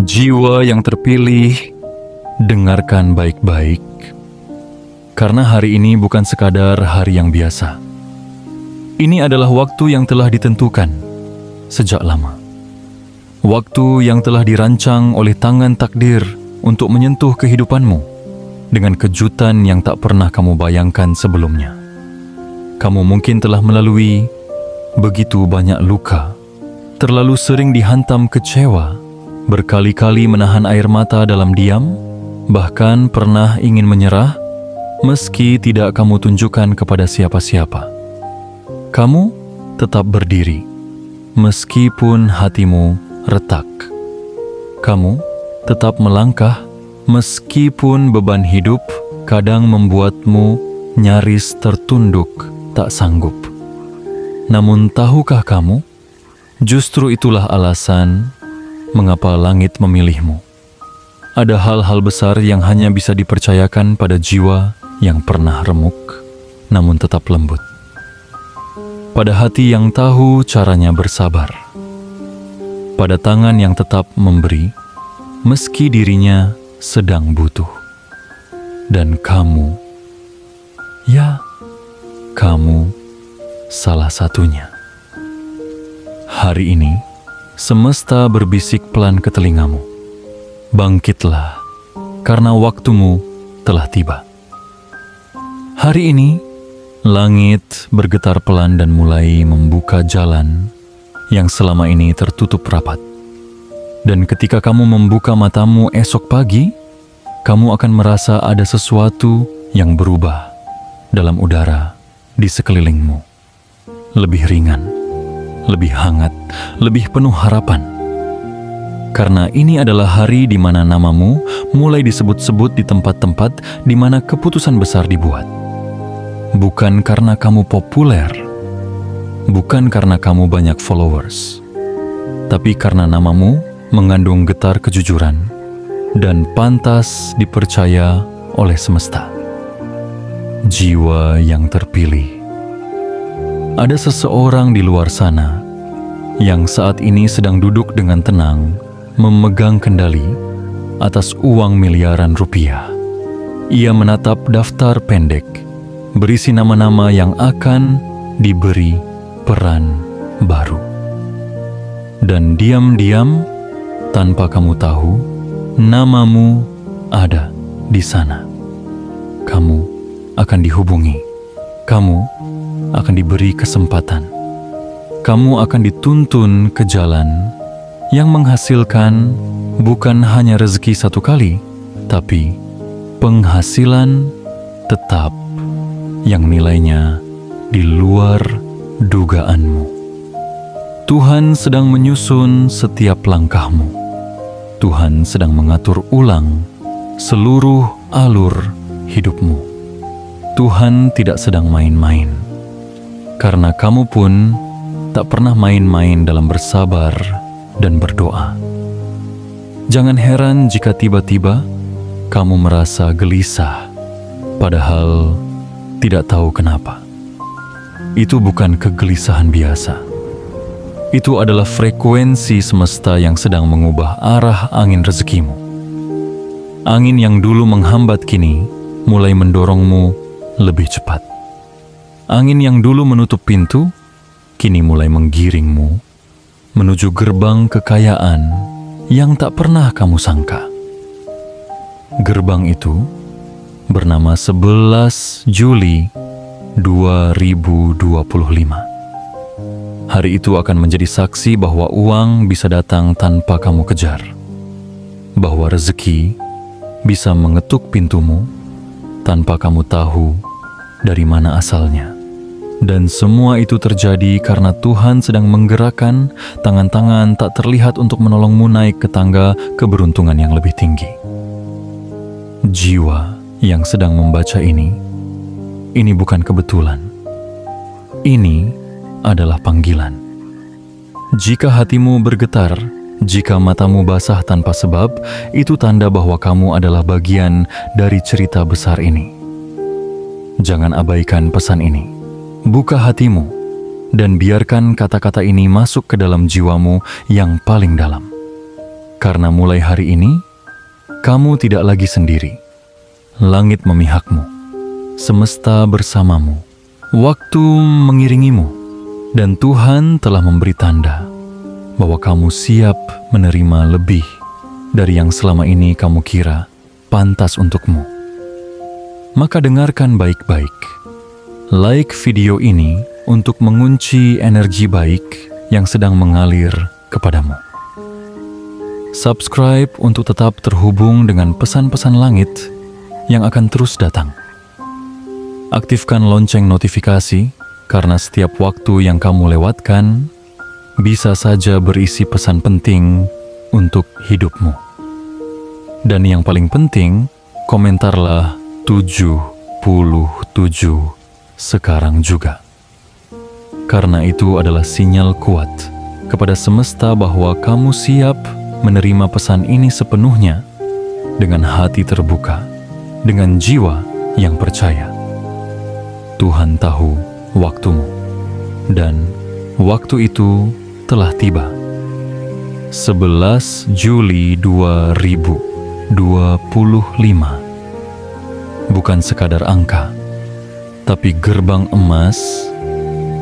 Jiwa yang terpilih, dengarkan baik-baik, karena hari ini bukan sekadar hari yang biasa. Ini adalah waktu yang telah ditentukan sejak lama. Waktu yang telah dirancang oleh tangan takdir untuk menyentuh kehidupanmu dengan kejutan yang tak pernah kamu bayangkan sebelumnya. Kamu mungkin telah melalui begitu banyak luka, terlalu sering dihantam kecewa, berkali-kali menahan air mata dalam diam, bahkan pernah ingin menyerah meski tidak kamu tunjukkan kepada siapa-siapa. Kamu tetap berdiri meskipun hatimu retak. Kamu tetap melangkah meskipun beban hidup kadang membuatmu nyaris tertunduk tak sanggup. Namun tahukah kamu, justru itulah alasan mengapa langit memilihmu. Ada hal-hal besar yang hanya bisa dipercayakan pada jiwa yang pernah remuk, namun tetap lembut. Pada hati yang tahu caranya bersabar. Pada tangan yang tetap memberi, meski dirinya sedang butuh. Dan kamu, ya, kamu salah satunya. Hari ini, semesta berbisik pelan ke telingamu. Bangkitlah, karena waktumu telah tiba. Hari ini, langit bergetar pelan dan mulai membuka jalan yang selama ini tertutup rapat. Dan ketika kamu membuka matamu esok pagi, kamu akan merasa ada sesuatu yang berubah dalam udara di sekelilingmu. Lebih ringan, lebih hangat, lebih penuh harapan. Karena ini adalah hari di mana namamu mulai disebut-sebut di tempat-tempat di mana keputusan besar dibuat. Bukan karena kamu populer, bukan karena kamu banyak followers, tapi karena namamu mengandung getar kejujuran dan pantas dipercaya oleh semesta. Jiwa yang terpilih. Ada seseorang di luar sana yang saat ini sedang duduk dengan tenang memegang kendali atas uang miliaran rupiah. Ia menatap daftar pendek berisi nama-nama yang akan diberi peran baru. Dan diam-diam, tanpa kamu tahu, namamu ada di sana. Kamu akan dihubungi. Kamu akan diberi kesempatan. Kamu akan dituntun ke jalan yang menghasilkan bukan hanya rezeki satu kali, tapi penghasilan tetap yang nilainya di luar dugaanmu. Tuhan sedang menyusun setiap langkahmu. Tuhan sedang mengatur ulang seluruh alur hidupmu. Tuhan tidak sedang main-main, karena kamu pun tak pernah main-main dalam bersabar dan berdoa. Jangan heran jika tiba-tiba kamu merasa gelisah, padahal tidak tahu kenapa. Itu bukan kegelisahan biasa. Itu adalah frekuensi semesta yang sedang mengubah arah angin rezekimu. Angin yang dulu menghambat kini mulai mendorongmu lebih cepat. Angin yang dulu menutup pintu kini mulai menggiringmu menuju gerbang kekayaan yang tak pernah kamu sangka. Gerbang itu bernama 11 Juli 2025. Hari itu akan menjadi saksi bahwa uang bisa datang tanpa kamu kejar, bahwa rezeki bisa mengetuk pintumu tanpa kamu tahu dari mana asalnya. Dan semua itu terjadi karena Tuhan sedang menggerakkan tangan-tangan tak terlihat untuk menolongmu naik ke tangga keberuntungan yang lebih tinggi. Jiwa yang sedang membaca ini bukan kebetulan. Ini adalah panggilan. Jika hatimu bergetar, jika matamu basah tanpa sebab, itu tanda bahwa kamu adalah bagian dari cerita besar ini. Jangan abaikan pesan ini. Buka hatimu dan biarkan kata-kata ini masuk ke dalam jiwamu yang paling dalam. Karena mulai hari ini, kamu tidak lagi sendiri. Langit memihakmu, semesta bersamamu, waktu mengiringimu, dan Tuhan telah memberi tanda bahwa kamu siap menerima lebih dari yang selama ini kamu kira pantas untukmu. Maka dengarkan baik-baik. Like video ini untuk mengunci energi baik yang sedang mengalir kepadamu. Subscribe untuk tetap terhubung dengan pesan-pesan langit yang akan terus datang. Aktifkan lonceng notifikasi karena setiap waktu yang kamu lewatkan bisa saja berisi pesan penting untuk hidupmu. Dan yang paling penting, komentarlah 77 sekarang juga. Karena itu adalah sinyal kuat kepada semesta bahwa kamu siap menerima pesan ini sepenuhnya dengan hati terbuka, dengan jiwa yang percaya. Tuhan tahu waktumu, dan waktu itu telah tiba. 11 Juli 2025. Bukan sekadar angka, tapi gerbang emas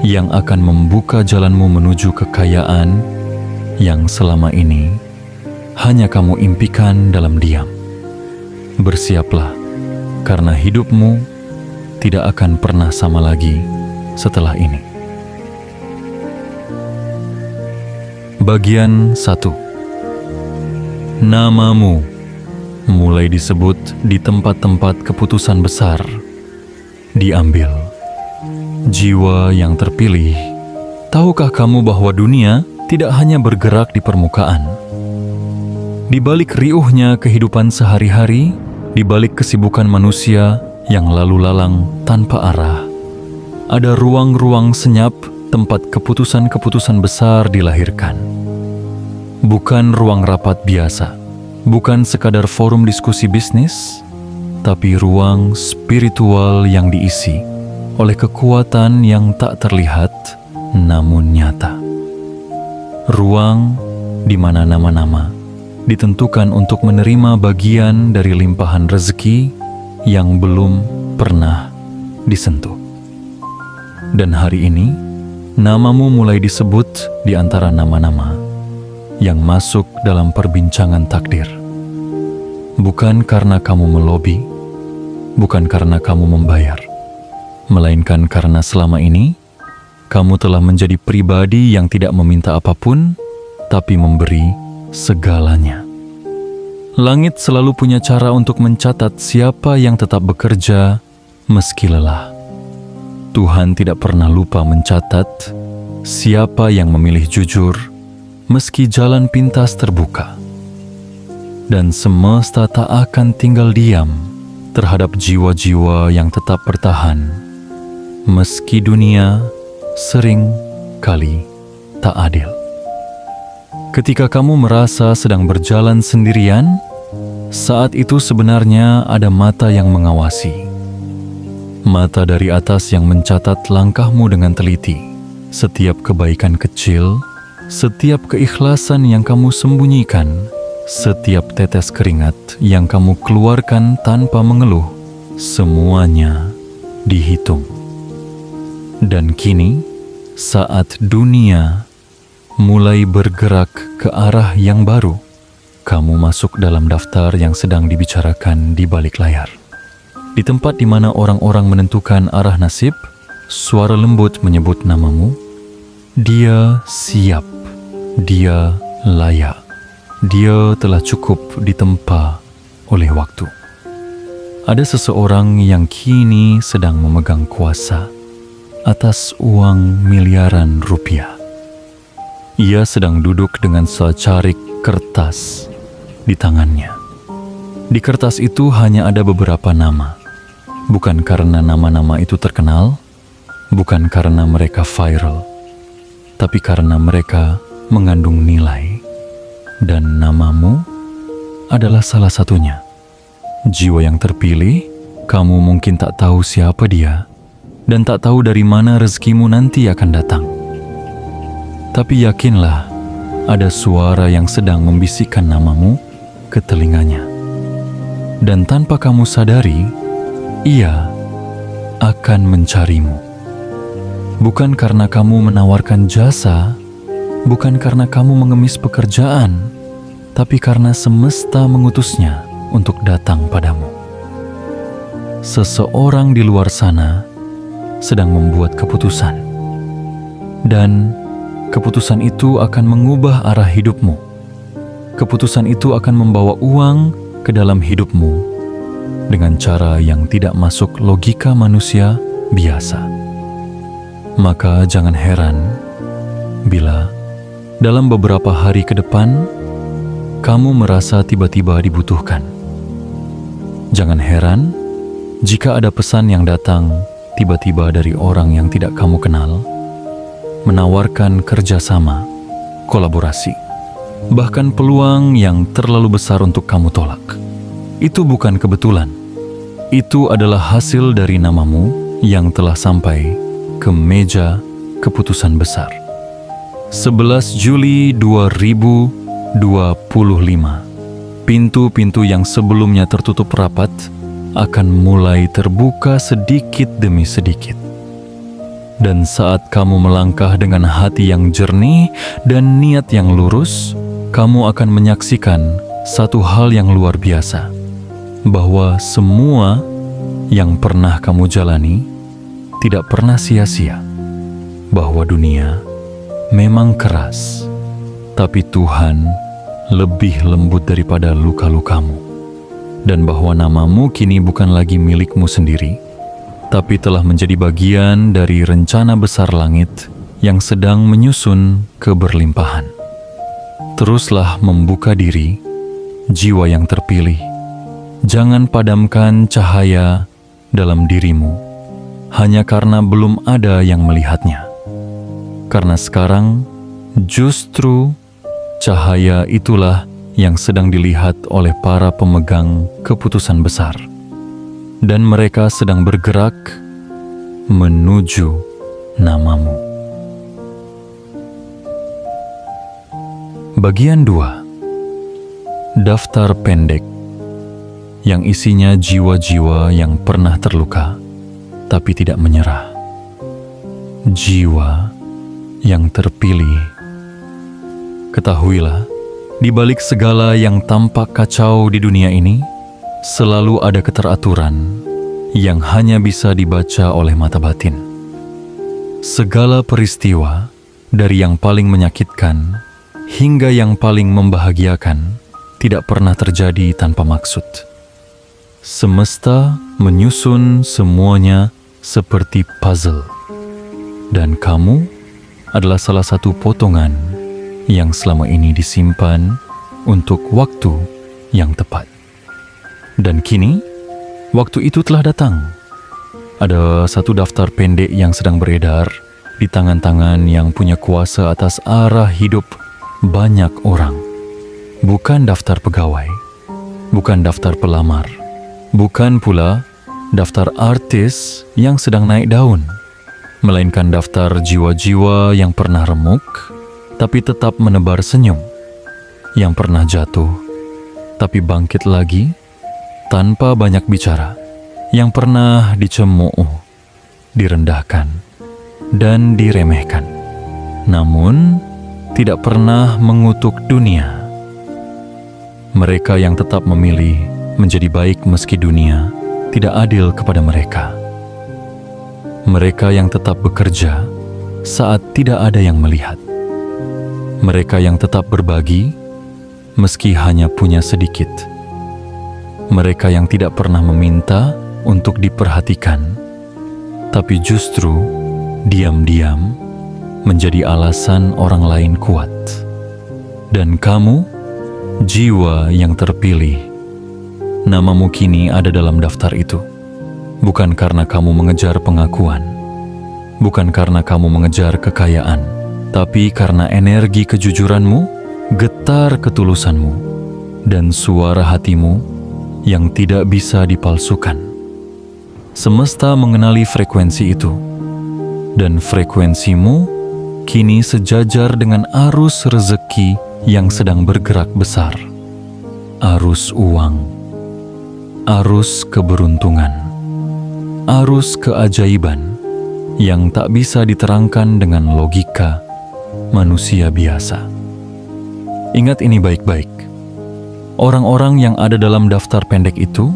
yang akan membuka jalanmu menuju kekayaan yang selama ini hanya kamu impikan dalam diam. Bersiaplah, karena hidupmu tidak akan pernah sama lagi setelah ini. Bagian 1. Namamu mulai disebut di tempat-tempat keputusan besar. Diambil. Jiwa yang terpilih, tahukah kamu bahwa dunia tidak hanya bergerak di permukaan? Di balik riuhnya kehidupan sehari-hari, di balik kesibukan manusia yang lalu lalang tanpa arah, ada ruang-ruang senyap tempat keputusan-keputusan besar dilahirkan. Bukan ruang rapat biasa, bukan sekadar forum diskusi bisnis, tapi ruang spiritual yang diisi oleh kekuatan yang tak terlihat namun nyata. Ruang di mana nama-nama ditentukan untuk menerima bagian dari limpahan rezeki yang belum pernah disentuh. Dan hari ini, namamu mulai disebut di antara nama-nama yang masuk dalam perbincangan takdir. Bukan karena kamu melobi, bukan karena kamu membayar, melainkan karena selama ini kamu telah menjadi pribadi yang tidak meminta apapun, tapi memberi segalanya. Langit selalu punya cara untuk mencatat siapa yang tetap bekerja meski lelah. Tuhan tidak pernah lupa mencatat siapa yang memilih jujur meski jalan pintas terbuka. Dan semesta tak akan tinggal diam terhadap jiwa-jiwa yang tetap bertahan, meski dunia sering kali tak adil. Ketika kamu merasa sedang berjalan sendirian, saat itu sebenarnya ada mata yang mengawasi. Mata dari atas yang mencatat langkahmu dengan teliti. Setiap kebaikan kecil, setiap keikhlasan yang kamu sembunyikan, setiap tetes keringat yang kamu keluarkan tanpa mengeluh, semuanya dihitung. Dan kini, saat dunia mulai bergerak ke arah yang baru, kamu masuk dalam daftar yang sedang dibicarakan di balik layar. Di tempat di mana orang-orang menentukan arah nasib, suara lembut menyebut namamu. Dia siap. Dia layak. Dia telah cukup ditempa oleh waktu. Ada seseorang yang kini sedang memegang kuasa atas uang miliaran rupiah. Ia sedang duduk dengan secarik kertas di tangannya. Di kertas itu hanya ada beberapa nama. Bukan karena nama-nama itu terkenal, bukan karena mereka viral, tapi karena mereka mengandung nilai, dan namamu adalah salah satunya. Jiwa yang terpilih, kamu mungkin tak tahu siapa dia, dan tak tahu dari mana rezekimu nanti akan datang. Tapi yakinlah ada suara yang sedang membisikkan namamu ke telinganya. Dan tanpa kamu sadari, ia akan mencarimu. Bukan karena kamu menawarkan jasa, bukan karena kamu mengemis pekerjaan, tapi karena semesta mengutusnya untuk datang padamu. Seseorang di luar sana sedang membuat keputusan, dan keputusan itu akan mengubah arah hidupmu. Keputusan itu akan membawa uang ke dalam hidupmu dengan cara yang tidak masuk logika manusia biasa. Maka jangan heran bila dalam beberapa hari ke depan kamu merasa tiba-tiba dibutuhkan. Jangan heran jika ada pesan yang datang tiba-tiba dari orang yang tidak kamu kenal, menawarkan kerjasama, kolaborasi, bahkan peluang yang terlalu besar untuk kamu tolak. Itu bukan kebetulan. Itu adalah hasil dari namamu yang telah sampai ke meja keputusan besar. 11 Juli 2025. Pintu-pintu yang sebelumnya tertutup rapat akan mulai terbuka sedikit demi sedikit. Dan saat kamu melangkah dengan hati yang jernih dan niat yang lurus, kamu akan menyaksikan satu hal yang luar biasa, bahwa semua yang pernah kamu jalani tidak pernah sia-sia, bahwa dunia memang keras, tapi Tuhan lebih lembut daripada luka-lukamu. Dan bahwa namamu kini bukan lagi milikmu sendiri, tapi telah menjadi bagian dari rencana besar langit yang sedang menyusun keberlimpahan. Teruslah membuka diri, jiwa yang terpilih. Jangan padamkan cahaya dalam dirimu hanya karena belum ada yang melihatnya. Karena sekarang justru cahaya itulah yang sedang dilihat oleh para pemegang keputusan besar, dan mereka sedang bergerak menuju namamu. Bagian 2. Daftar pendek, yang isinya jiwa-jiwa yang pernah terluka tapi tidak menyerah. Jiwa yang terpilih. Ketahuilah, di balik segala yang tampak kacau di dunia ini, selalu ada keteraturan yang hanya bisa dibaca oleh mata batin. Segala peristiwa, dari yang paling menyakitkan hingga yang paling membahagiakan, tidak pernah terjadi tanpa maksud. Semesta menyusun semuanya seperti puzzle, dan kamu adalah salah satu potongan yang selama ini disimpan untuk waktu yang tepat. Dan kini, waktu itu telah datang. Ada satu daftar pendek yang sedang beredar di tangan-tangan yang punya kuasa atas arah hidup banyak orang. Bukan daftar pegawai, bukan daftar pelamar, bukan pula daftar artis yang sedang naik daun, melainkan daftar jiwa-jiwa yang pernah remuk tapi tetap menebar senyum, yang pernah jatuh tapi bangkit lagi tanpa banyak bicara, yang pernah dicemooh, direndahkan, dan diremehkan, namun tidak pernah mengutuk dunia. Mereka yang tetap memilih menjadi baik meski dunia tidak adil kepada mereka. Mereka yang tetap bekerja saat tidak ada yang melihat. Mereka yang tetap berbagi meski hanya punya sedikit. Mereka yang tidak pernah meminta untuk diperhatikan, tapi justru diam-diam menjadi alasan orang lain kuat. Dan kamu, jiwa yang terpilih, namamu kini ada dalam daftar itu. Bukan karena kamu mengejar pengakuan, bukan karena kamu mengejar kekayaan, tapi karena energi kejujuranmu, getar ketulusanmu, dan suara hatimu yang tidak bisa dipalsukan. Semesta mengenali frekuensi itu, dan frekuensimu kini sejajar dengan arus rezeki yang sedang bergerak besar. Arus uang, arus keberuntungan, arus keajaiban yang tak bisa diterangkan dengan logika manusia biasa. Ingat ini baik-baik. Orang-orang yang ada dalam daftar pendek itu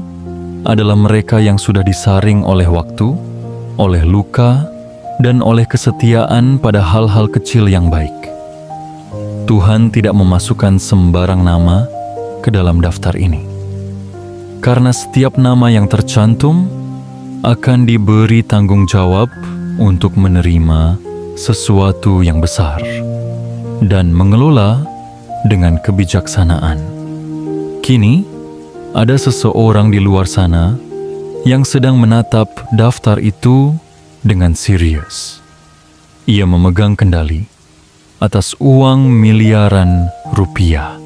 adalah mereka yang sudah disaring oleh waktu, oleh luka, dan oleh kesetiaan pada hal-hal kecil yang baik. Tuhan tidak memasukkan sembarang nama ke dalam daftar ini. Karena setiap nama yang tercantum akan diberi tanggung jawab untuk menerima sesuatu yang besar dan mengelola dengan kebijaksanaan. Kini, ada seseorang di luar sana yang sedang menatap daftar itu dengan serius. Ia memegang kendali atas uang miliaran rupiah.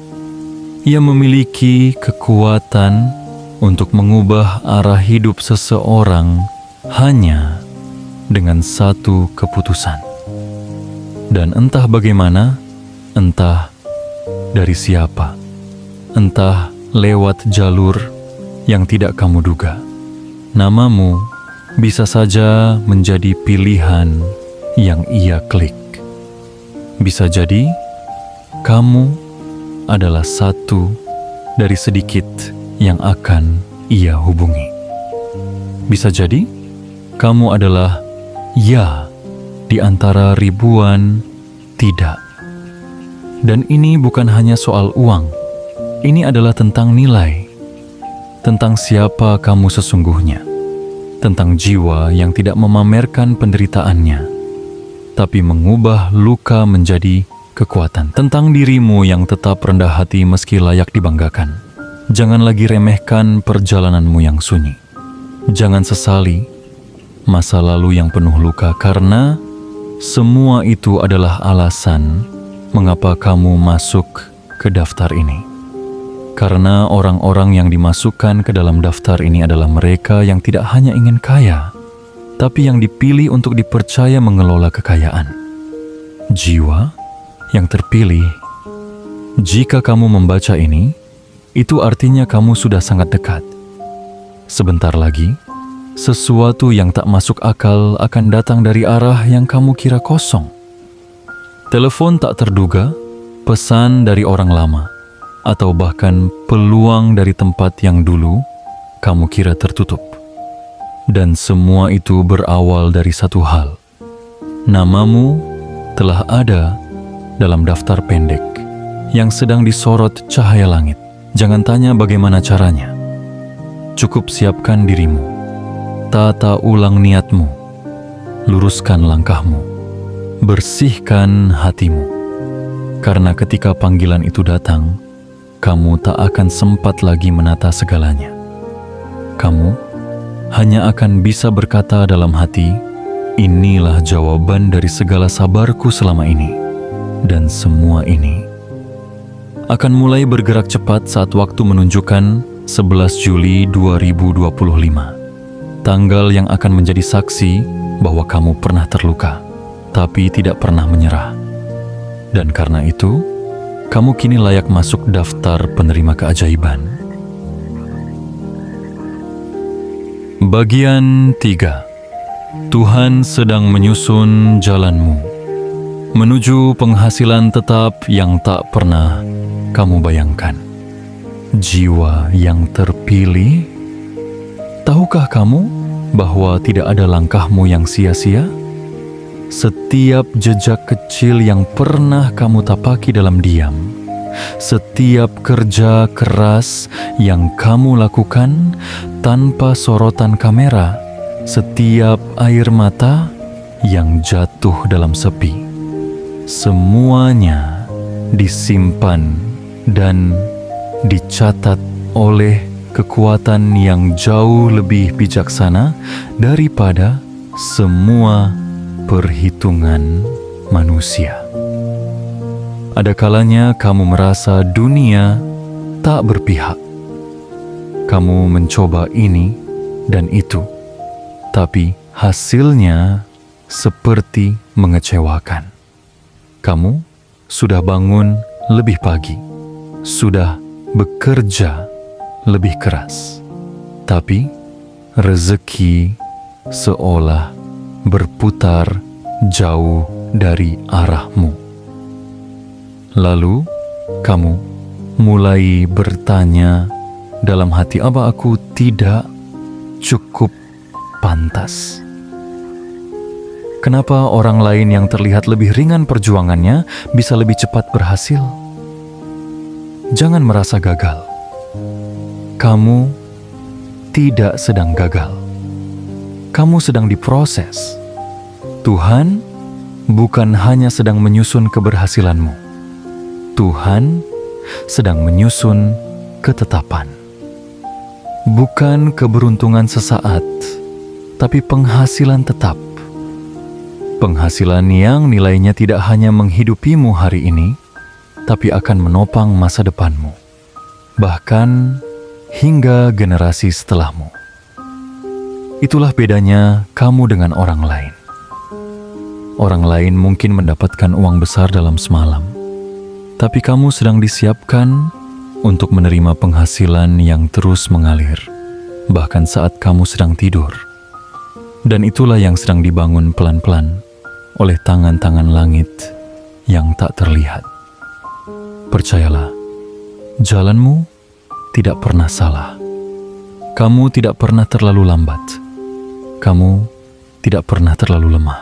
Ia memiliki kekuatan untuk mengubah arah hidup seseorang hanya dengan satu keputusan. Dan entah bagaimana, entah dari siapa, entah lewat jalur yang tidak kamu duga, namamu bisa saja menjadi pilihan yang ia klik. Bisa jadi kamu adalah satu dari sedikit yang akan ia hubungi. Bisa jadi kamu adalah ya di antara ribuan tidak. Dan ini bukan hanya soal uang. Ini adalah tentang nilai, tentang siapa kamu sesungguhnya, tentang jiwa yang tidak memamerkan penderitaannya, tapi mengubah luka menjadi kekuatan, tentang dirimu yang tetap rendah hati meski layak dibanggakan. Jangan lagi remehkan perjalananmu yang sunyi. Jangan sesali masa lalu yang penuh luka, karena semua itu adalah alasan mengapa kamu masuk ke daftar ini. Karena orang-orang yang dimasukkan ke dalam daftar ini adalah mereka yang tidak hanya ingin kaya, tapi yang dipilih untuk dipercaya mengelola kekayaan. Jiwa yang terpilih. Jika kamu membaca ini, itu artinya kamu sudah sangat dekat. Sebentar lagi, sesuatu yang tak masuk akal akan datang dari arah yang kamu kira kosong. Telepon tak terduga, pesan dari orang lama, atau bahkan peluang dari tempat yang dulu kamu kira tertutup. Dan semua itu berawal dari satu hal. Namamu telah ada dalam daftar pendek yang sedang disorot cahaya langit. Jangan tanya bagaimana caranya. Cukup siapkan dirimu. Tata ulang niatmu. Luruskan langkahmu. Bersihkan hatimu. Karena ketika panggilan itu datang, kamu tak akan sempat lagi menata segalanya. Kamu hanya akan bisa berkata dalam hati, inilah jawaban dari segala sabarku selama ini. Dan semua ini akan mulai bergerak cepat saat waktu menunjukkan 11 Juli 2025. Tanggal yang akan menjadi saksi bahwa kamu pernah terluka, tapi tidak pernah menyerah. Dan karena itu, kamu kini layak masuk daftar penerima keajaiban. Bagian 3. Tuhan sedang menyusun jalanmu menuju penghasilan tetap yang tak pernah kamu bayangkan. Jiwa yang terpilih. Tahukah kamu bahwa tidak ada langkahmu yang sia-sia? Setiap jejak kecil yang pernah kamu tapaki dalam diam, setiap kerja keras yang kamu lakukan tanpa sorotan kamera, setiap air mata yang jatuh dalam sepi, semuanya disimpan dan dicatat oleh kekuatan yang jauh lebih bijaksana daripada semua perhitungan manusia. Ada kalanya kamu merasa dunia tak berpihak. Kamu mencoba ini dan itu, tapi hasilnya seperti mengecewakan. Kamu sudah bangun lebih pagi, sudah bekerja lebih keras, tapi rezeki seolah berputar jauh dari arahmu. Lalu kamu mulai bertanya dalam hati, apa aku tidak cukup pantas? Kenapa orang lain yang terlihat lebih ringan perjuangannya bisa lebih cepat berhasil? Jangan merasa gagal. Kamu tidak sedang gagal. Kamu sedang diproses. Tuhan bukan hanya sedang menyusun keberhasilanmu. Tuhan sedang menyusun ketetapan. Bukan keberuntungan sesaat, tapi penghasilan tetap. Penghasilan yang nilainya tidak hanya menghidupimu hari ini, tapi akan menopang masa depanmu, bahkan hingga generasi setelahmu. Itulah bedanya kamu dengan orang lain. Orang lain mungkin mendapatkan uang besar dalam semalam, tapi kamu sedang disiapkan untuk menerima penghasilan yang terus mengalir, bahkan saat kamu sedang tidur. Dan itulah yang sedang dibangun pelan-pelan oleh tangan-tangan langit yang tak terlihat. Percayalah, jalanmu tidak pernah salah. Kamu tidak pernah terlalu lambat. Kamu tidak pernah terlalu lemah.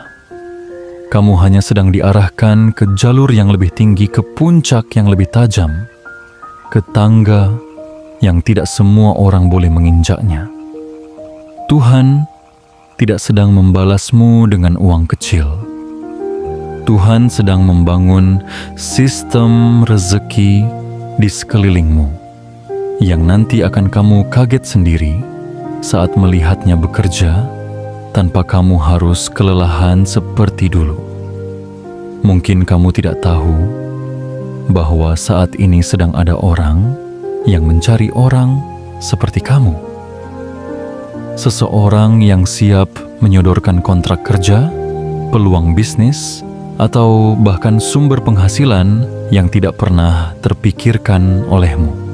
Kamu hanya sedang diarahkan ke jalur yang lebih tinggi, ke puncak yang lebih tajam, ke tangga yang tidak semua orang boleh menginjaknya. Tuhan tidak sedang membalasmu dengan uang kecil. Tuhan sedang membangun sistem rezeki di sekelilingmu yang nanti akan kamu kaget sendiri saat melihatnya bekerja tanpa kamu harus kelelahan seperti dulu. Mungkin kamu tidak tahu bahwa saat ini sedang ada orang yang mencari orang seperti kamu. Seseorang yang siap menyodorkan kontrak kerja, peluang bisnis, atau bahkan sumber penghasilan yang tidak pernah terpikirkan olehmu.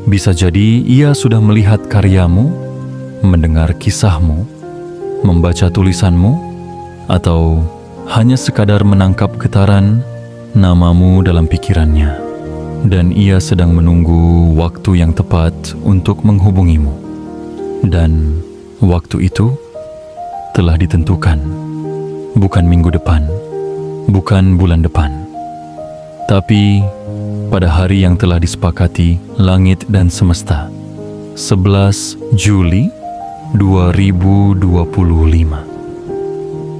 Bisa jadi ia sudah melihat karyamu, mendengar kisahmu, membaca tulisanmu, atau hanya sekadar menangkap getaran namamu dalam pikirannya, dan ia sedang menunggu waktu yang tepat untuk menghubungimu. Dan waktu itu telah ditentukan, bukan minggu depan, bukan bulan depan, tapi pada hari yang telah disepakati langit dan semesta, 11 Juli 2025.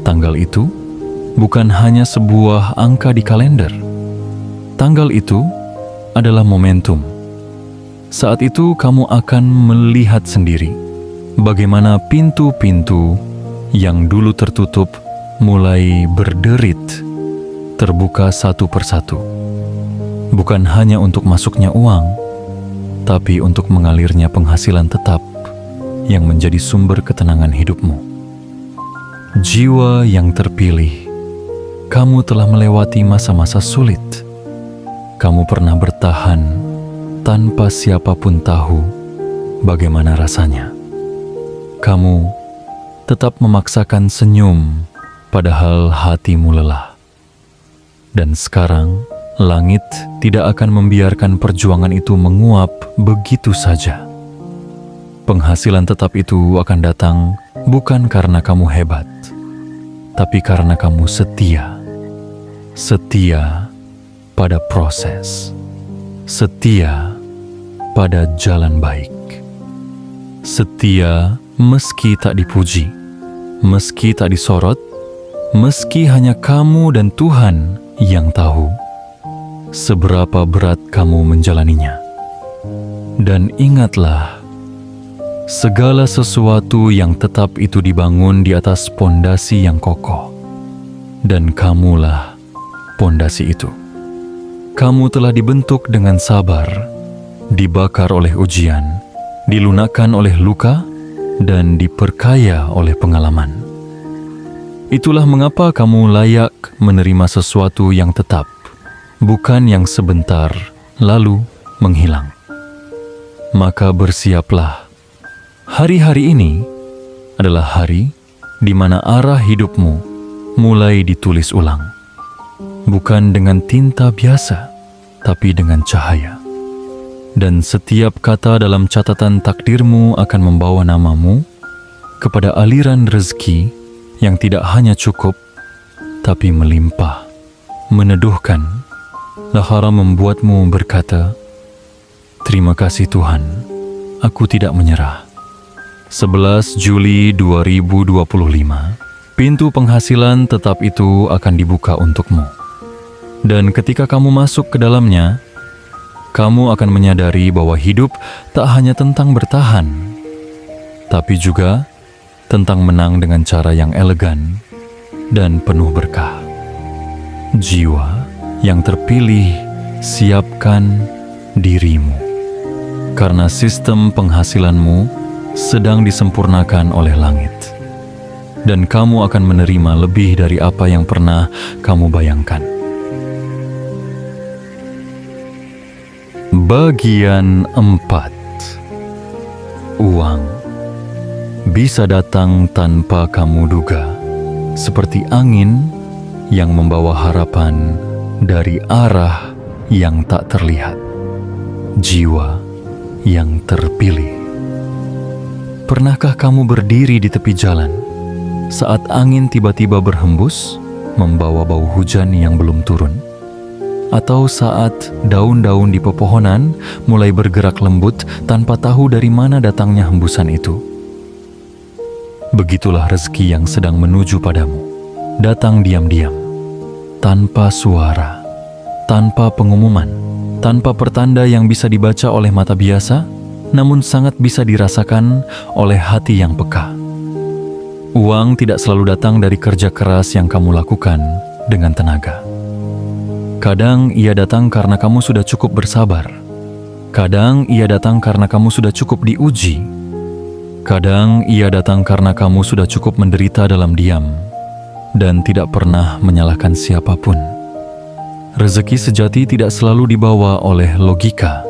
Tanggal itu bukan hanya sebuah angka di kalender. Tanggal itu adalah momentum. Saat itu kamu akan melihat sendiri bagaimana pintu-pintu yang dulu tertutup mulai berderit, terbuka satu persatu. Bukan hanya untuk masuknya uang, tapi untuk mengalirnya penghasilan tetap yang menjadi sumber ketenangan hidupmu. Jiwa yang terpilih, kamu telah melewati masa-masa sulit. Kamu pernah bertahan tanpa siapapun tahu bagaimana rasanya. Kamu tetap memaksakan senyum padahal hatimu lelah. Dan sekarang, langit tidak akan membiarkan perjuangan itu menguap begitu saja. Penghasilan tetap itu akan datang bukan karena kamu hebat, tapi karena kamu setia. Setia pada proses. Setia pada jalan baik. Setia meski tak dipuji, meski tak disorot, meski hanya kamu dan Tuhan yang tahu seberapa berat kamu menjalaninya. Dan ingatlah, segala sesuatu yang tetap itu dibangun di atas pondasi yang kokoh. Dan kamulah pondasi itu. Kamu telah dibentuk dengan sabar, dibakar oleh ujian, dilunakkan oleh luka, dan diperkaya oleh pengalaman. Itulah mengapa kamu layak menerima sesuatu yang tetap, bukan yang sebentar lalu menghilang. Maka bersiaplah. Hari-hari ini adalah hari di mana arah hidupmu mulai ditulis ulang. Bukan dengan tinta biasa, tapi dengan cahaya. Dan setiap kata dalam catatan takdirmu akan membawa namamu kepada aliran rezeki yang tidak hanya cukup, tapi melimpah, meneduhkan. Lahara membuatmu berkata, "Terima kasih Tuhan, aku tidak menyerah." 11 Juli 2025, pintu penghasilan tetap itu akan dibuka untukmu. Dan ketika kamu masuk ke dalamnya, kamu akan menyadari bahwa hidup tak hanya tentang bertahan, tapi juga tentang menang dengan cara yang elegan dan penuh berkah. Jiwa yang terpilih, siapkan dirimu. Karena sistem penghasilanmu sedang disempurnakan oleh langit. Dan kamu akan menerima lebih dari apa yang pernah kamu bayangkan. Bagian 4. Uang bisa datang tanpa kamu duga, seperti angin yang membawa harapan dari arah yang tak terlihat. Jiwa yang terpilih. Pernahkah kamu berdiri di tepi jalan saat angin tiba-tiba berhembus, membawa bau hujan yang belum turun? Atau saat daun-daun di pepohonan mulai bergerak lembut tanpa tahu dari mana datangnya hembusan itu? Begitulah rezeki yang sedang menuju padamu, datang diam-diam, tanpa suara, tanpa pengumuman, tanpa pertanda yang bisa dibaca oleh mata biasa, namun sangat bisa dirasakan oleh hati yang peka. Uang tidak selalu datang dari kerja keras yang kamu lakukan dengan tenaga. Kadang ia datang karena kamu sudah cukup bersabar. Kadang ia datang karena kamu sudah cukup diuji. Kadang ia datang karena kamu sudah cukup menderita dalam diam dan tidak pernah menyalahkan siapapun. Rezeki sejati tidak selalu dibawa oleh logika.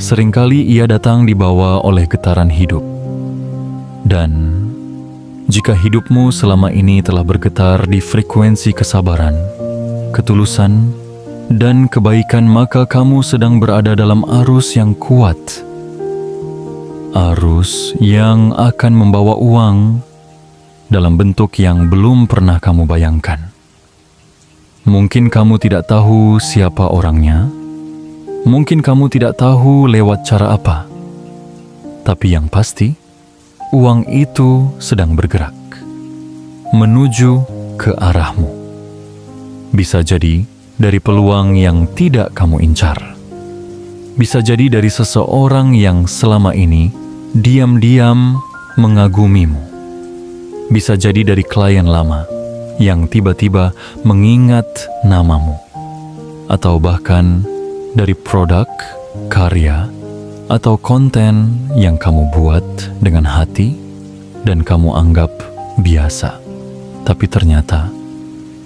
Seringkali ia datang dibawa oleh getaran hidup. Dan jika hidupmu selama ini telah bergetar di frekuensi kesabaran, ketulusan, dan kebaikan, maka kamu sedang berada dalam arus yang kuat. Arus yang akan membawa uang dalam bentuk yang belum pernah kamu bayangkan. Mungkin kamu tidak tahu siapa orangnya, mungkin kamu tidak tahu lewat cara apa, tapi yang pasti, uang itu sedang bergerak menuju ke arahmu. Bisa jadi dari peluang yang tidak kamu incar. Bisa jadi dari seseorang yang selama ini diam-diam mengagumimu. Bisa jadi dari klien lama yang tiba-tiba mengingat namamu. Atau bahkan dari produk, karya, atau konten yang kamu buat dengan hati dan kamu anggap biasa. Tapi ternyata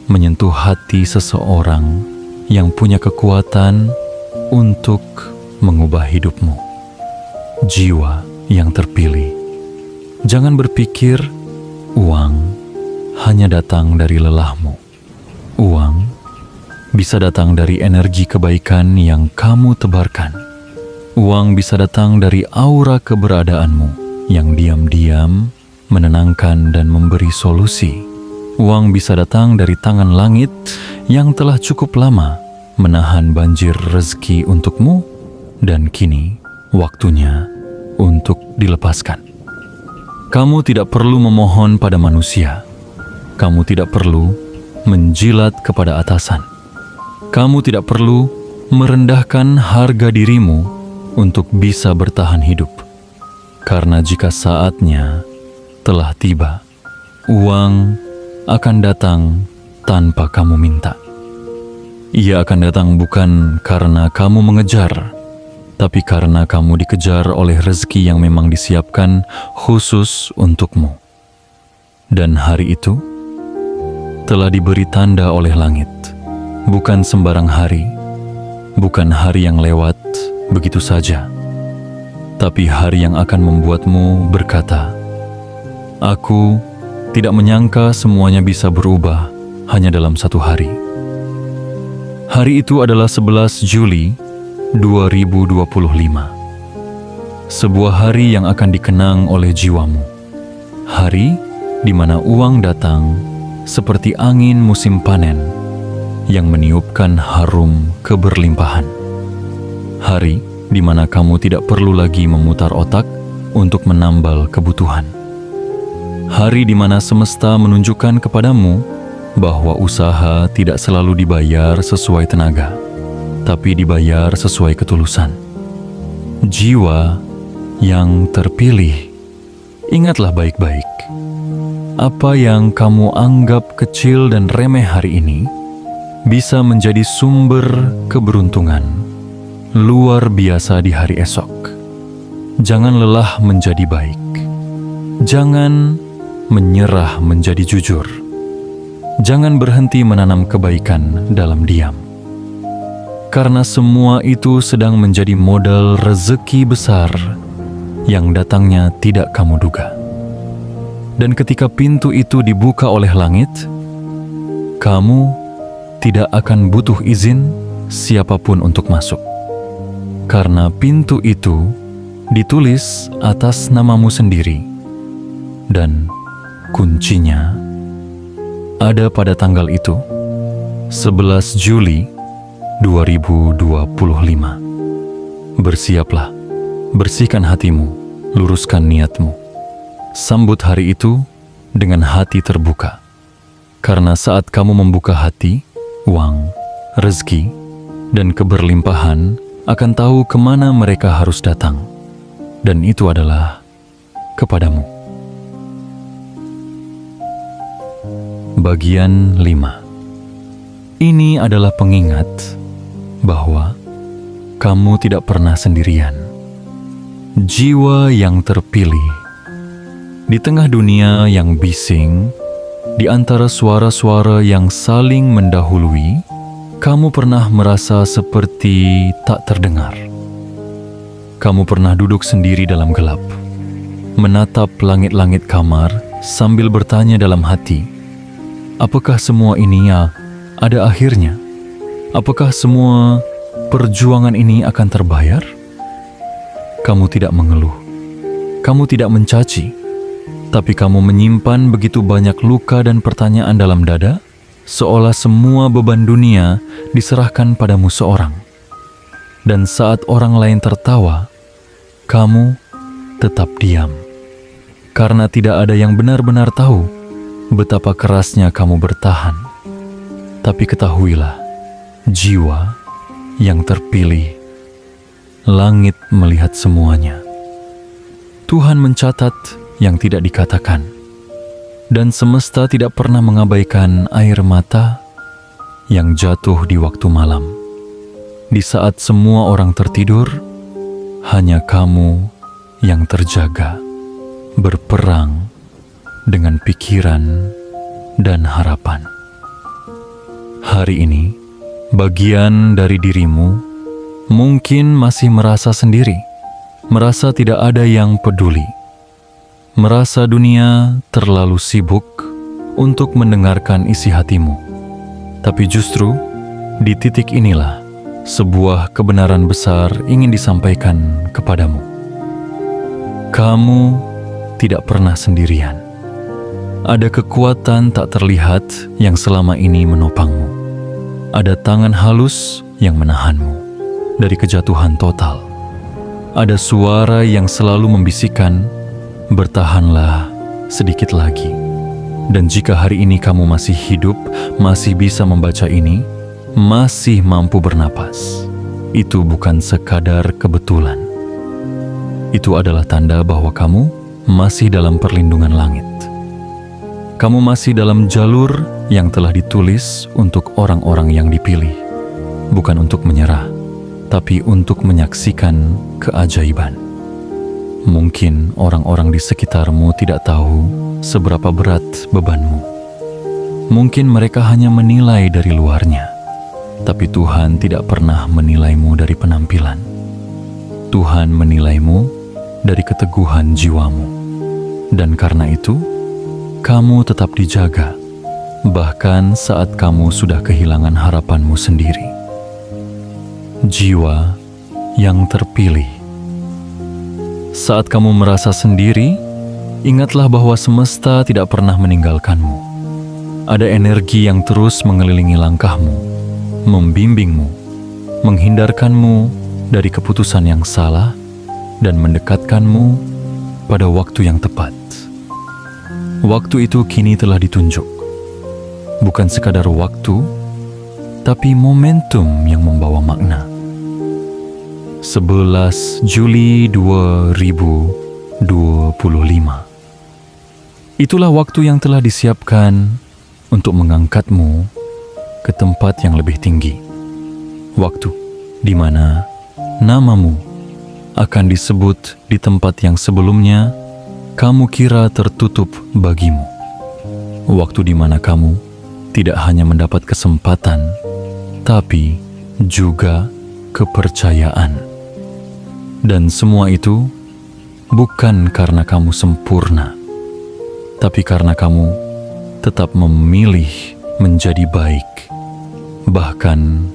menyentuh hati seseorang yang punya kekuatan untuk mengubah hidupmu. Jiwa yang terpilih. Jangan berpikir uang hanya datang dari lelahmu. Uang bisa datang dari energi kebaikan yang kamu tebarkan. Uang bisa datang dari aura keberadaanmu yang diam-diam menenangkan dan memberi solusi. Uang bisa datang dari tangan langit yang telah cukup lama menahan banjir rezeki untukmu, dan kini waktunya untuk dilepaskan. Kamu tidak perlu memohon pada manusia. Kamu tidak perlu menjilat kepada atasan. Kamu tidak perlu merendahkan harga dirimu untuk bisa bertahan hidup. Karena jika saatnya telah tiba, uang akan datang tanpa kamu minta. Ia akan datang bukan karena kamu mengejar, tapi karena kamu dikejar oleh rezeki yang memang disiapkan khusus untukmu. Dan hari itu telah diberi tanda oleh langit. Bukan sembarang hari, bukan hari yang lewat begitu saja, tapi hari yang akan membuatmu berkata, "Aku tidak menyangka semuanya bisa berubah hanya dalam satu hari." Hari itu adalah 11 Juli 2025. Sebuah hari yang akan dikenang oleh jiwamu. Hari di mana uang datang seperti angin musim panen yang meniupkan harum keberlimpahan. Hari di mana kamu tidak perlu lagi memutar otak untuk menambal kebutuhan. Hari di mana semesta menunjukkan kepadamu bahwa usaha tidak selalu dibayar sesuai tenaga, tapi dibayar sesuai ketulusan. Jiwa yang terpilih, ingatlah baik-baik. Apa yang kamu anggap kecil dan remeh hari ini bisa menjadi sumber keberuntungan luar biasa di hari esok. Jangan lelah menjadi baik. Jangan menyerah menjadi jujur. Jangan berhenti menanam kebaikan dalam diam. Karena semua itu sedang menjadi modal rezeki besar yang datangnya tidak kamu duga. Dan ketika pintu itu dibuka oleh langit, kamu tidak akan butuh izin siapapun untuk masuk. Karena pintu itu ditulis atas namamu sendiri, dan kuncinya ada pada tanggal itu, 11 Juli 2025. Bersiaplah, bersihkan hatimu, luruskan niatmu. Sambut hari itu dengan hati terbuka. Karena saat kamu membuka hati, uang, rezeki, dan keberlimpahan akan tahu kemana mereka harus datang. Dan itu adalah kepadamu. Bagian 5. Ini adalah pengingat bahwa kamu tidak pernah sendirian. Jiwa yang terpilih di tengah dunia yang bising, di antara suara-suara yang saling mendahului, kamu pernah merasa seperti tak terdengar. Kamu pernah duduk sendiri dalam gelap, menatap langit-langit kamar sambil bertanya dalam hati, apakah semua ini ada akhirnya? Apakah semua perjuangan ini akan terbayar? Kamu tidak mengeluh, kamu tidak mencaci, tapi kamu menyimpan begitu banyak luka dan pertanyaan dalam dada, seolah semua beban dunia diserahkan padamu seorang. Dan saat orang lain tertawa, kamu tetap diam. Karena tidak ada yang benar-benar tahu betapa kerasnya kamu bertahan. Tapi ketahuilah, jiwa yang terpilih, langit melihat semuanya. Tuhan mencatat yang tidak dikatakan, dan semesta tidak pernah mengabaikan air mata yang jatuh di waktu malam. Di saat semua orang tertidur, hanya kamu yang terjaga, berperang dengan pikiran dan harapan. Hari ini, bagian dari dirimu mungkin masih merasa sendiri, merasa tidak ada yang peduli, merasa dunia terlalu sibuk untuk mendengarkan isi hatimu. Tapi justru di titik inilah sebuah kebenaran besar ingin disampaikan kepadamu. Kamu tidak pernah sendirian. Ada kekuatan tak terlihat yang selama ini menopangmu. Ada tangan halus yang menahanmu dari kejatuhan total. Ada suara yang selalu membisikkan, bertahanlah sedikit lagi. Dan jika hari ini kamu masih hidup, masih bisa membaca ini, masih mampu bernapas, itu bukan sekadar kebetulan. Itu adalah tanda bahwa kamu masih dalam perlindungan langit. Kamu masih dalam jalur yang telah ditulis untuk orang-orang yang dipilih, bukan untuk menyerah, tapi untuk menyaksikan keajaiban. Mungkin orang-orang di sekitarmu tidak tahu seberapa berat bebanmu. Mungkin mereka hanya menilai dari luarnya, tapi Tuhan tidak pernah menilaimu dari penampilan. Tuhan menilaimu dari keteguhan jiwamu. Dan karena itu, kamu tetap dijaga, bahkan saat kamu sudah kehilangan harapanmu sendiri. Jiwa yang terpilih. Saat kamu merasa sendiri, ingatlah bahwa semesta tidak pernah meninggalkanmu. Ada energi yang terus mengelilingi langkahmu, membimbingmu, menghindarkanmu dari keputusan yang salah, dan mendekatkanmu pada waktu yang tepat. Waktu itu kini telah ditunjuk. Bukan sekadar waktu, tapi momentum yang membawa makna. 11 Juli 2025. Itulah waktu yang telah disiapkan untuk mengangkatmu ke tempat yang lebih tinggi. Waktu di mana namamu akan disebut di tempat yang sebelumnya kamu kira tertutup bagimu. Waktu di mana kamu tidak hanya mendapat kesempatan, tapi juga kepercayaan. Dan semua itu bukan karena kamu sempurna, tapi karena kamu tetap memilih menjadi baik, bahkan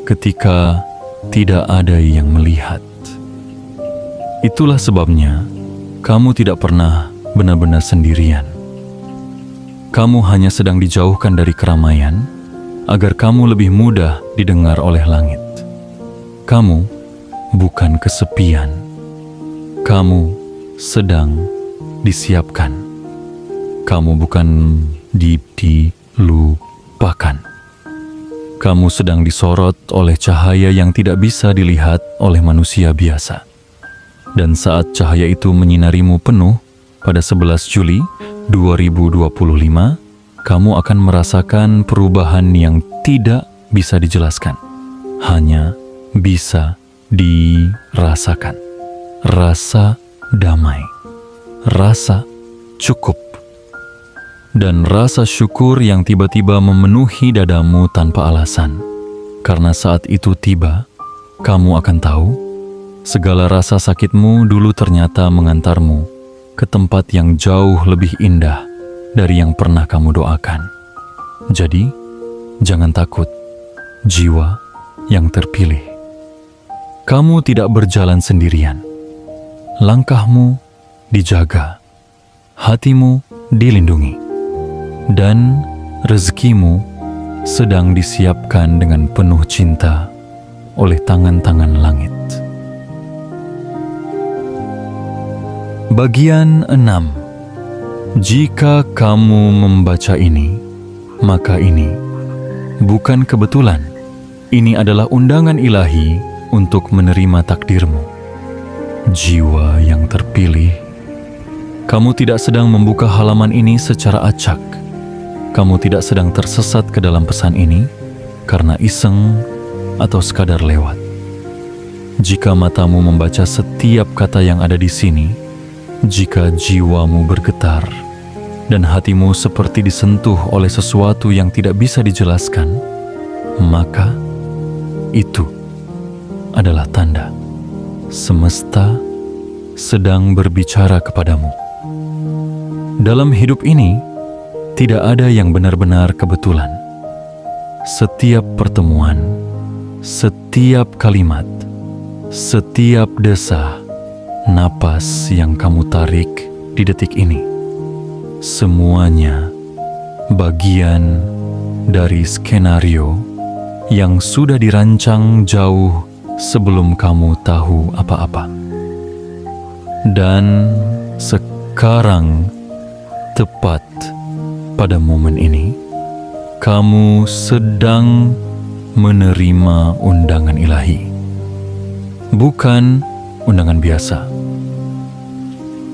ketika tidak ada yang melihat. Itulah sebabnya kamu tidak pernah benar-benar sendirian. Kamu hanya sedang dijauhkan dari keramaian agar kamu lebih mudah didengar oleh langit. Kamu bukan kesepian. Kamu sedang disiapkan. Kamu bukan dilupakan. Kamu sedang disorot oleh cahaya yang tidak bisa dilihat oleh manusia biasa. Dan saat cahaya itu menyinarimu penuh pada 11 Juli 2025, kamu akan merasakan perubahan yang tidak bisa dijelaskan. Hanya bisa dirasakan. Rasa damai. Rasa cukup. Dan rasa syukur yang tiba-tiba memenuhi dadamu tanpa alasan. Karena saat itu tiba, kamu akan tahu, segala rasa sakitmu dulu ternyata mengantarmu ke tempat yang jauh lebih indah dari yang pernah kamu doakan. Jadi, jangan takut, jiwa yang terpilih. Kamu tidak berjalan sendirian. Langkahmu dijaga, hatimu dilindungi, dan rezekimu sedang disiapkan dengan penuh cinta oleh tangan-tangan langit. Bagian 6. Jika kamu membaca ini, maka ini bukan kebetulan. Ini adalah undangan ilahi untuk menerima takdirmu. Jiwa yang terpilih, kamu tidak sedang membuka halaman ini secara acak. Kamu tidak sedang tersesat ke dalam pesan ini karena iseng atau sekadar lewat. Jika matamu membaca setiap kata yang ada di sini, jika jiwamu bergetar dan hatimu seperti disentuh oleh sesuatu yang tidak bisa dijelaskan, maka itu adalah tanda semesta sedang berbicara kepadamu. Dalam hidup ini, tidak ada yang benar-benar kebetulan. Setiap pertemuan, setiap kalimat, setiap desah, napas yang kamu tarik di detik ini, semuanya bagian dari skenario yang sudah dirancang jauh sebelum kamu tahu apa-apa. Dan sekarang, tepat pada momen ini, kamu sedang menerima undangan ilahi. Bukan undangan biasa.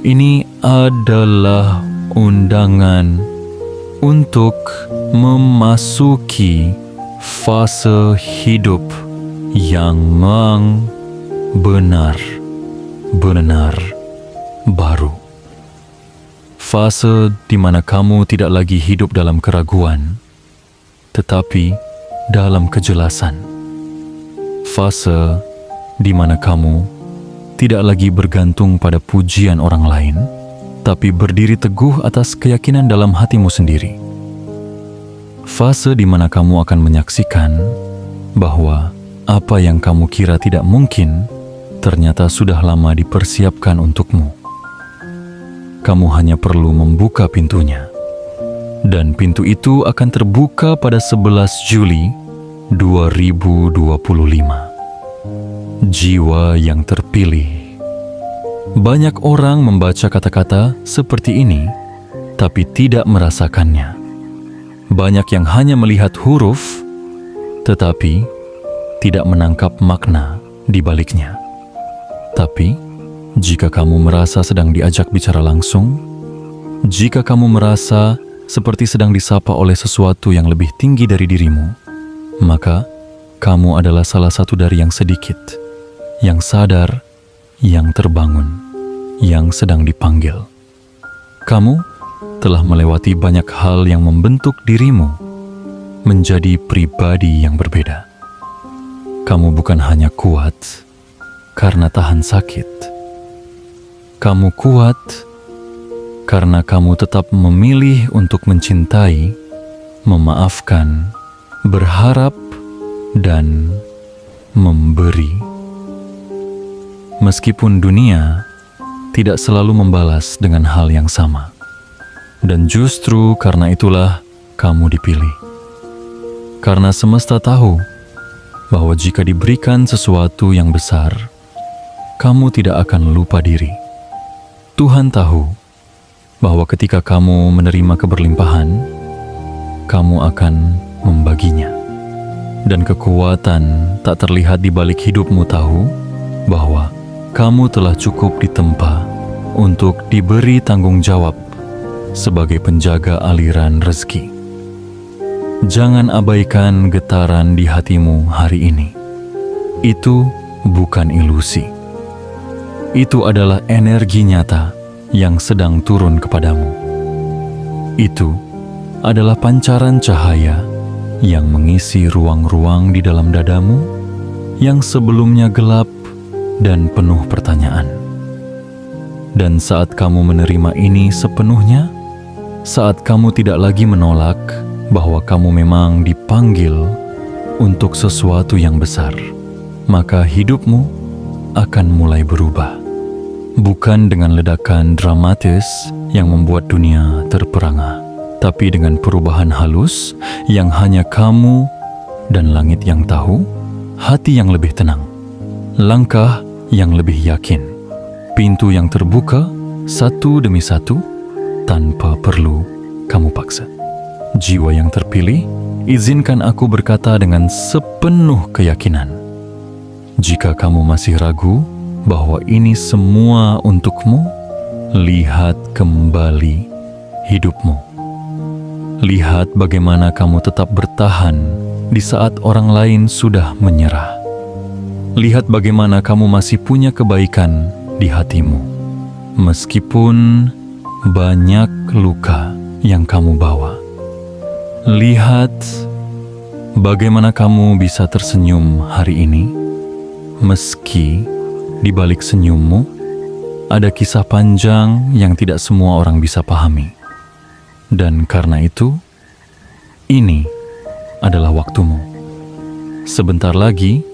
Ini adalah undangan untuk memasuki fase hidup yang benar-benar baru. Fase di mana kamu tidak lagi hidup dalam keraguan, tetapi dalam kejelasan. Fase di mana kamu tidak lagi bergantung pada pujian orang lain, tapi berdiri teguh atas keyakinan dalam hatimu sendiri. Fase di mana kamu akan menyaksikan bahwa apa yang kamu kira tidak mungkin, ternyata sudah lama dipersiapkan untukmu. Kamu hanya perlu membuka pintunya. Dan pintu itu akan terbuka pada 11 Juli 2025. Jiwa yang terpilih. Banyak orang membaca kata-kata seperti ini, tapi tidak merasakannya. Banyak yang hanya melihat huruf, tetapi tidak menangkap makna di baliknya. Tapi, jika kamu merasa sedang diajak bicara langsung, jika kamu merasa seperti sedang disapa oleh sesuatu yang lebih tinggi dari dirimu, maka kamu adalah salah satu dari yang sedikit, yang sadar, yang terbangun, yang sedang dipanggil. Kamu telah melewati banyak hal yang membentuk dirimu menjadi pribadi yang berbeda. Kamu bukan hanya kuat karena tahan sakit. Kamu kuat karena kamu tetap memilih untuk mencintai, memaafkan, berharap, dan memberi. Meskipun dunia tidak selalu membalas dengan hal yang sama. Dan justru karena itulah kamu dipilih. Karena semesta tahu bahwa jika diberikan sesuatu yang besar, kamu tidak akan lupa diri. Tuhan tahu bahwa ketika kamu menerima keberlimpahan, kamu akan membaginya. Dan kekuatan tak terlihat di balik hidupmu tahu bahwa kamu telah cukup ditempa untuk diberi tanggung jawab sebagai penjaga aliran rezeki. Jangan abaikan getaran di hatimu hari ini. Itu bukan ilusi. Itu adalah energi nyata yang sedang turun kepadamu. Itu adalah pancaran cahaya yang mengisi ruang-ruang di dalam dadamu yang sebelumnya gelap dan penuh pertanyaan. Dan saat kamu menerima ini sepenuhnya, saat kamu tidak lagi menolak bahwa kamu memang dipanggil untuk sesuatu yang besar, maka hidupmu akan mulai berubah. Bukan dengan ledakan dramatis yang membuat dunia terperangah, tapi dengan perubahan halus yang hanya kamu dan langit yang tahu, hati yang lebih tenang, langkah yang lebih yakin, pintu yang terbuka satu demi satu tanpa perlu kamu paksa. Jiwa yang terpilih, izinkan aku berkata dengan sepenuh keyakinan. Jika kamu masih ragu bahwa ini semua untukmu, lihat kembali hidupmu. Lihat bagaimana kamu tetap bertahan di saat orang lain sudah menyerah. Lihat bagaimana kamu masih punya kebaikan di hatimu, meskipun banyak luka yang kamu bawa. Lihat bagaimana kamu bisa tersenyum hari ini, meski di balik senyummu ada kisah panjang yang tidak semua orang bisa pahami. Dan karena itu, ini adalah waktumu. Sebentar lagi,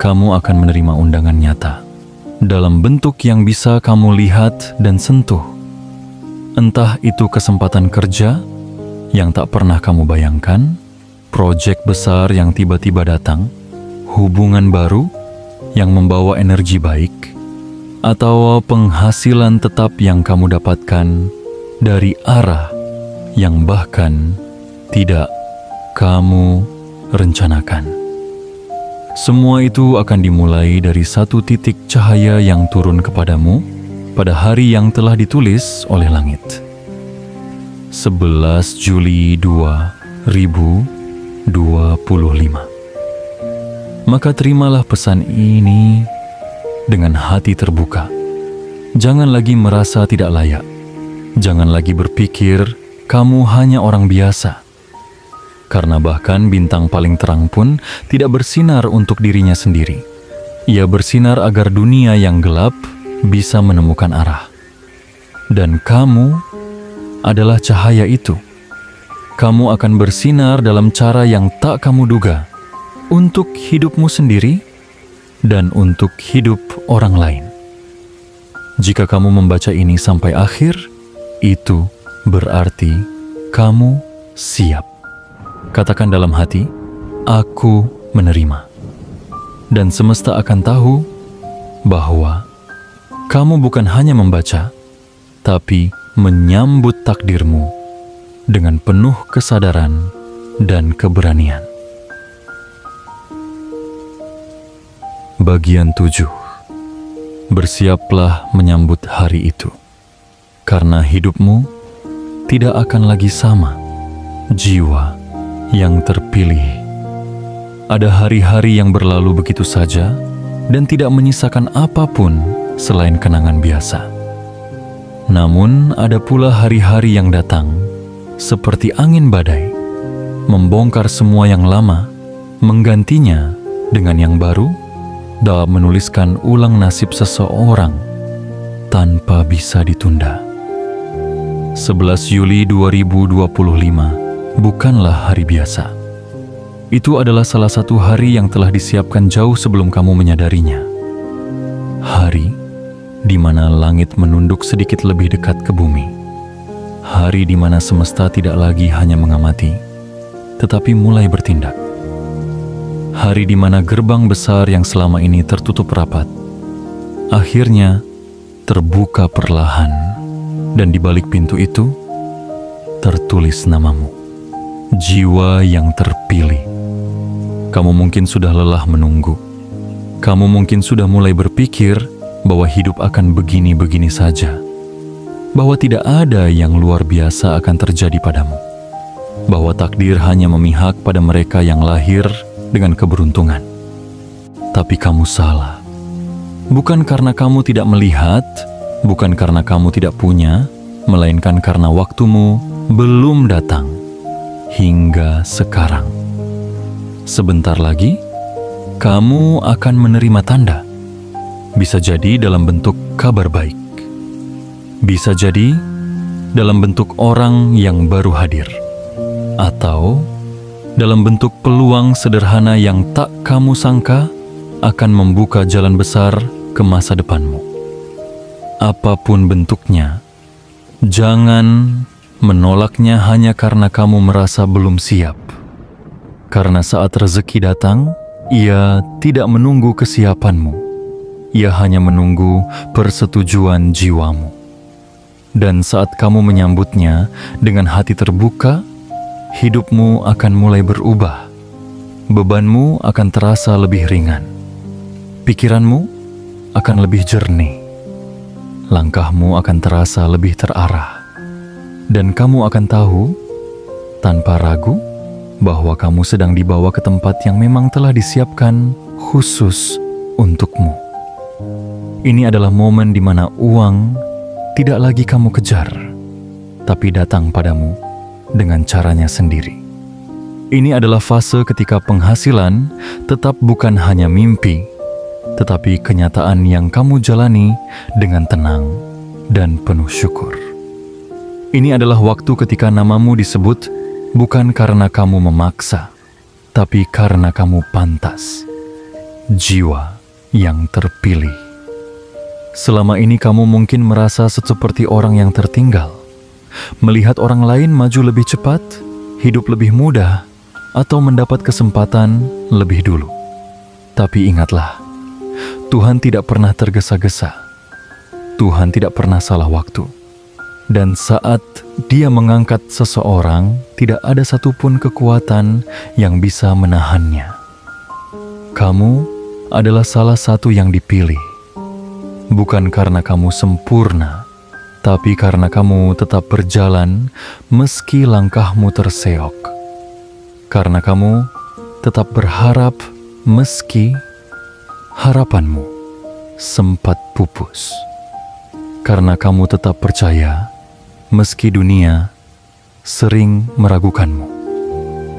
kamu akan menerima undangan nyata dalam bentuk yang bisa kamu lihat dan sentuh. Entah itu kesempatan kerja yang tak pernah kamu bayangkan, proyek besar yang tiba-tiba datang, hubungan baru yang membawa energi baik, atau penghasilan tetap yang kamu dapatkan dari arah yang bahkan tidak kamu rencanakan. Semua itu akan dimulai dari satu titik cahaya yang turun kepadamu pada hari yang telah ditulis oleh langit. 11 Juli 2025. Maka terimalah pesan ini dengan hati terbuka. Jangan lagi merasa tidak layak. Jangan lagi berpikir kamu hanya orang biasa. Karena bahkan bintang paling terang pun tidak bersinar untuk dirinya sendiri. Ia bersinar agar dunia yang gelap bisa menemukan arah. Dan kamu adalah cahaya itu. Kamu akan bersinar dalam cara yang tak kamu duga, untuk hidupmu sendiri dan untuk hidup orang lain. Jika kamu membaca ini sampai akhir, itu berarti kamu siap. Katakan dalam hati, aku menerima. Dan semesta akan tahu bahwa kamu bukan hanya membaca, tapi menyambut takdirmu dengan penuh kesadaran dan keberanian. Bagian 7. Bersiaplah menyambut hari itu, karena hidupmu tidak akan lagi sama. Jiwa yang terpilih. Ada hari-hari yang berlalu begitu saja dan tidak menyisakan apapun selain kenangan biasa. Namun ada pula hari-hari yang datang seperti angin badai, membongkar semua yang lama, menggantinya dengan yang baru, dalam menuliskan ulang nasib seseorang tanpa bisa ditunda. 11 Juli 2025 bukanlah hari biasa. Itu adalah salah satu hari yang telah disiapkan jauh sebelum kamu menyadarinya. Hari di mana langit menunduk sedikit lebih dekat ke bumi. Hari di mana semesta tidak lagi hanya mengamati, tetapi mulai bertindak. Hari di mana gerbang besar yang selama ini tertutup rapat, akhirnya terbuka perlahan, dan di balik pintu itu tertulis namamu. Jiwa yang terpilih. Kamu mungkin sudah lelah menunggu. Kamu mungkin sudah mulai berpikir bahwa hidup akan begini-begini saja. Bahwa tidak ada yang luar biasa akan terjadi padamu. Bahwa takdir hanya memihak pada mereka yang lahir dengan keberuntungan. Tapi kamu salah. Bukan karena kamu tidak melihat, bukan karena kamu tidak punya, melainkan karena waktumu belum datang hingga sekarang. Sebentar lagi, kamu akan menerima tanda. Bisa jadi dalam bentuk kabar baik. Bisa jadi dalam bentuk orang yang baru hadir. Atau dalam bentuk peluang sederhana yang tak kamu sangka akan membuka jalan besar ke masa depanmu. Apapun bentuknya, jangan menolaknya hanya karena kamu merasa belum siap. Karena saat rezeki datang, ia tidak menunggu kesiapanmu. Ia hanya menunggu persetujuan jiwamu. Dan saat kamu menyambutnya dengan hati terbuka, hidupmu akan mulai berubah. Bebanmu akan terasa lebih ringan. Pikiranmu akan lebih jernih. Langkahmu akan terasa lebih terarah. Dan kamu akan tahu, tanpa ragu, bahwa kamu sedang dibawa ke tempat yang memang telah disiapkan khusus untukmu. Ini adalah momen di mana uang tidak lagi kamu kejar, tapi datang padamu dengan caranya sendiri. Ini adalah fase ketika penghasilan tetap bukan hanya mimpi, tetapi kenyataan yang kamu jalani dengan tenang dan penuh syukur. Ini adalah waktu ketika namamu disebut bukan karena kamu memaksa, tapi karena kamu pantas. Jiwa yang terpilih. Selama ini kamu mungkin merasa seperti orang yang tertinggal, melihat orang lain maju lebih cepat, hidup lebih mudah, atau mendapat kesempatan lebih dulu. Tapi ingatlah, Tuhan tidak pernah tergesa-gesa. Tuhan tidak pernah salah waktu. Dan saat Dia mengangkat seseorang, tidak ada satupun kekuatan yang bisa menahannya. Kamu adalah salah satu yang dipilih. Bukan karena kamu sempurna, tapi karena kamu tetap berjalan meski langkahmu terseok. Karena kamu tetap berharap meski harapanmu sempat pupus. Karena kamu tetap percaya meski dunia sering meragukanmu.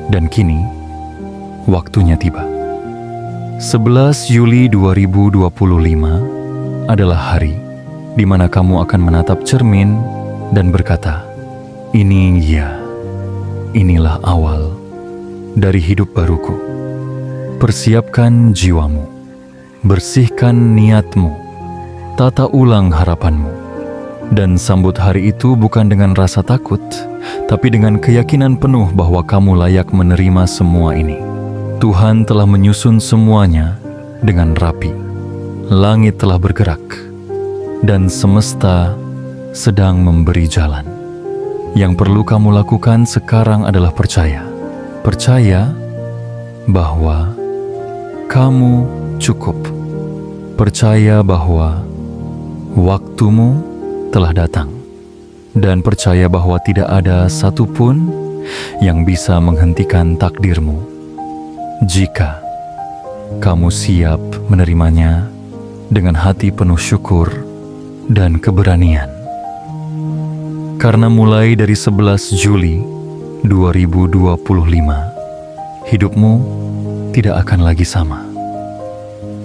Dan kini, waktunya tiba. 11 Juli 2025 adalah hari di mana kamu akan menatap cermin dan berkata, inilah awal dari hidup baruku. Persiapkan jiwamu, bersihkan niatmu, tata ulang harapanmu, dan sambut hari itu bukan dengan rasa takut, tapi dengan keyakinan penuh bahwa kamu layak menerima semua ini. Tuhan telah menyusun semuanya dengan rapi. Langit telah bergerak, dan semesta sedang memberi jalan. Yang perlu kamu lakukan sekarang adalah percaya. Percaya bahwa kamu cukup. Percaya bahwa waktumu telah datang. Dan percaya bahwa tidak ada satupun yang bisa menghentikan takdirmu jika kamu siap menerimanya dengan hati penuh syukur dan keberanian. Karena mulai dari 11 Juli 2025, hidupmu tidak akan lagi sama.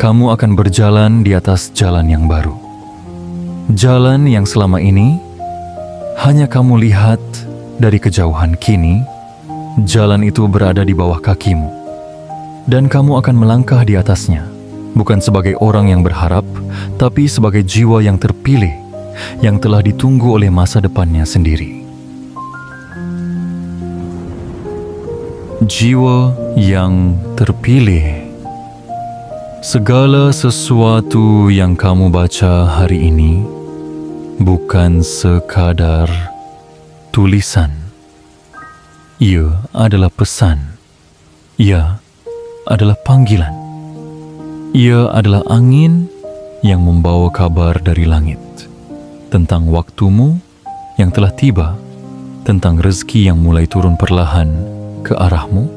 Kamu akan berjalan di atas jalan yang baru. Jalan yang selama ini hanya kamu lihat dari kejauhan. Kini, jalan itu berada di bawah kakimu. Dan kamu akan melangkah di atasnya, bukan sebagai orang yang berharap, tapi sebagai jiwa yang terpilih, yang telah ditunggu oleh masa depannya sendiri. Jiwa yang terpilih. Segala sesuatu yang kamu baca hari ini bukan sekadar tulisan. Ia adalah pesan. Ia adalah panggilan. Ia adalah angin yang membawa kabar dari langit tentang waktumu yang telah tiba, tentang rezeki yang mulai turun perlahan ke arahmu,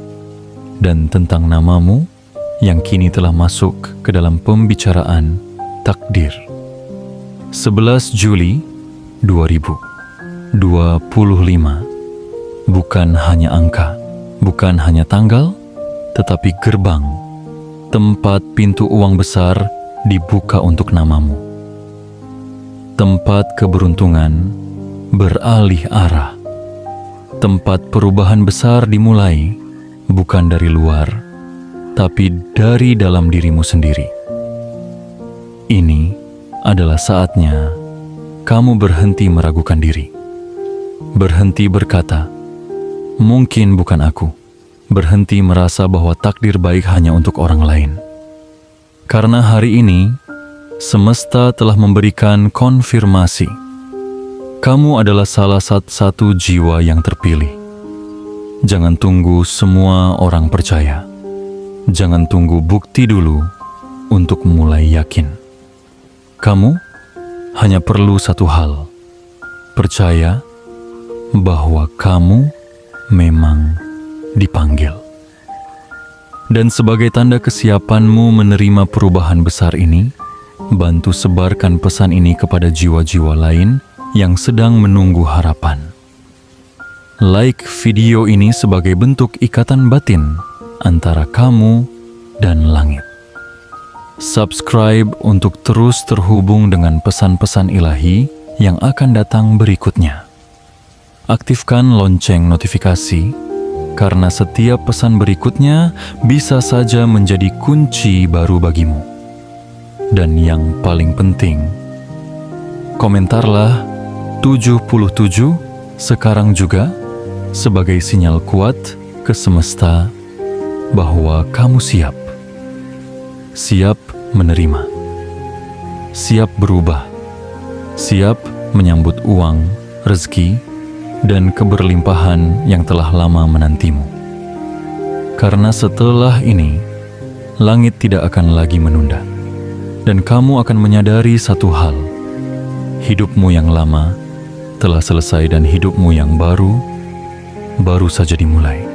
dan tentang namamu yang kini telah masuk ke dalam pembicaraan takdir. 11 Juli 2025 bukan hanya angka, bukan hanya tanggal, tetapi gerbang, tempat pintu uang besar dibuka untuk namamu. Tempat keberuntungan beralih arah. Tempat perubahan besar dimulai, bukan dari luar, tapi dari dalam dirimu sendiri. Ini adalah saatnya kamu berhenti meragukan diri. Berhenti berkata, mungkin bukan aku. Berhenti merasa bahwa takdir baik hanya untuk orang lain. Karena hari ini, semesta telah memberikan konfirmasi. Kamu adalah salah satu jiwa yang terpilih. Jangan tunggu semua orang percaya. Jangan tunggu bukti dulu untuk mulai yakin. Kamu hanya perlu satu hal. Percaya bahwa kamu memang dipanggil. Dan sebagai tanda kesiapanmu menerima perubahan besar ini, bantu sebarkan pesan ini kepada jiwa-jiwa lain yang sedang menunggu harapan. Like video ini sebagai bentuk ikatan batin antara kamu dan langit. Subscribe untuk terus terhubung dengan pesan-pesan ilahi yang akan datang berikutnya. Aktifkan lonceng notifikasi, karena setiap pesan berikutnya bisa saja menjadi kunci baru bagimu. Dan yang paling penting, komentarlah 77 sekarang juga sebagai sinyal kuat ke semesta bahwa kamu siap. Siap menerima. Siap berubah. Siap menyambut uang, rezeki, dan keberlimpahan yang telah lama menantimu. Karena setelah ini, langit tidak akan lagi menunda. Dan kamu akan menyadari satu hal. Hidupmu yang lama telah selesai dan hidupmu yang baru saja dimulai.